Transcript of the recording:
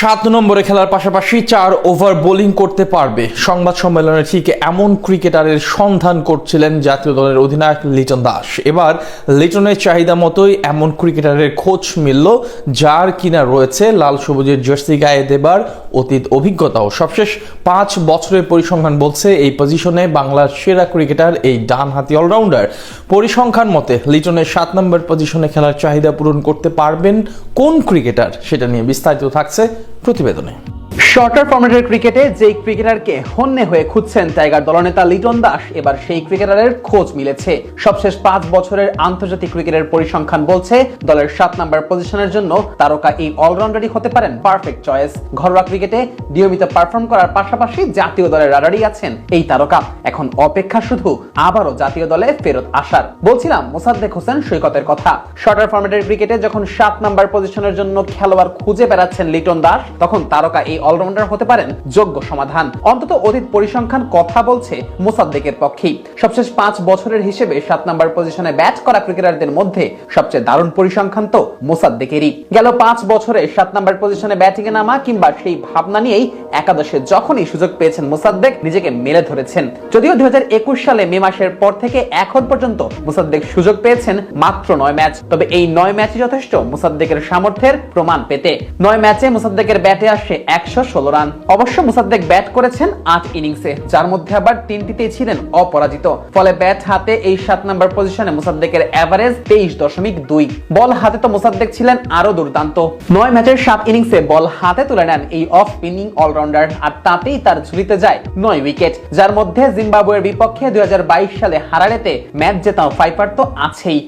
7 নম্বরে খেলার পাশাপাশি 4 ওভার বোলিং করতে পারবে। সংবাদ সম্মেলনে ঠিক এমন ক্রিকেটারের সন্ধান করছিলেন জাতীয় দলের অধিনায়ক লিটন দাস। এবার লিটনের চাহিদা মতোই এমন ক্রিকেটারের খোঁজ মিলল, যার কিনা রয়েছে লাল সবুজের জার্সি গায়ে দেবার অতীত অভিজ্ঞতাও। সবশেষ 5 বছরের পরিসংখ্যান বলছে এই পজিশনে বাংলার সেরা ক্রিকেটার এই ডানহাতি অলরাউন্ডার। পরিসংখ্যান মতে লিটনের 7 নম্বর পজিশনে খেলার চাহিদা পূরণ করতে পারবেন কোন ক্রিকেটার, সেটা নিয়ে বিস্তারিত থাকছে প্রতিবেদনে। শর্টার ফরম্যাটের ক্রিকেটে যেই ক্রিকেটারকে হন্যে হয়ে খুঁজছেন টাইগার দলনেতা লিটন দাস, এবার সেই ক্রিকেটারের খোঁজ মিলেছে। সবশেষ 5 বছরের আন্তর্জাতিক ক্রিকেটের পরিসংখ্যান বলছে দলের 7 নম্বর পজিশনের জন্য তারকা এই অলরাউন্ডারই হতে পারেন পারফেক্ট চয়েস। ঘরোয়া ক্রিকেটে নিয়মিত পারফর্ম করার পাশাপাশি জাতীয় দলের রাডারই আছেন এই তারকা। এখন অপেক্ষা শুধু আবারও জাতীয় দলে ফেরত আসার। বলছিলাম মোসাদ্দেক হোসেন সৈকতের কথা। শর্টার ফরম্যাটের ক্রিকেটে যখন 7 নম্বর পজিশনের জন্য খেলোয়াড় খুঁজে বেড়াচ্ছেন লিটন দাস, তখন তারকা এই অলরাউন্ডার হতে পারেন যোগ্য সমাধান। অন্তত অতীত পরিসংখ্যান কথা বলছে মোসাদ্দেকের পক্ষেই। সবশেষ 5 বছরের হিসেবে 7 নম্বর পজিশনে ব্যাট করা ক্রিকেটারদের মধ্যে সবচেয়ে দারুণ পরিসংখ্যান তো মোসাদ্দেকেরই। গেল 5 বছরে 7 নম্বর পজিশনে ব্যাটিং এ নামা কিংবা সেই ভাবনা নিয়েই একাদশে যখনই সুযোগ পেয়েছেন মোসাদ্দেক নিজেকে মেলে ধরেছেন। যদিও 2021 সালে মে মাসের পর থেকে এখন পর্যন্ত মোসাদ্দেক সুযোগ পেয়েছেন মাত্র 9 ম্যাচ। তবে এই 9 ম্যাচই যথেষ্ট মোসাদ্দেকের সামর্থ্যের প্রমাণ পেতে। 9 ম্যাচে মোসাদ্দেকের ব্যাটে আসে 116 রান। অবশ্য মোসাদ্দেক ব্যাট করেছেন 8 ইনিংসে, যার মধ্যে আবার 3টিতেই ছিলেন অপরাজিত। ফলে ব্যাট হাতে এই 7 নম্বর পজিশনে মোসাদ্দেকের এভারেজ 23.2। বল হাতে তো মোসাদ্দেক ছিলেন আরো দুর্দান্ত। 9 ম্যাচের 7 ইনিংসে বল হাতে তুলে নেন এই অফ স্পিনিং অলরাউন্ডার, আর তাতেই তার ঝুলিতে যায় 9 উইকেট, যার মধ্যে জিম্বাবুয়ের বিপক্ষে 2022 সালে হারারেতে ম্যাচ জেতা ফাইপার তো আছেই।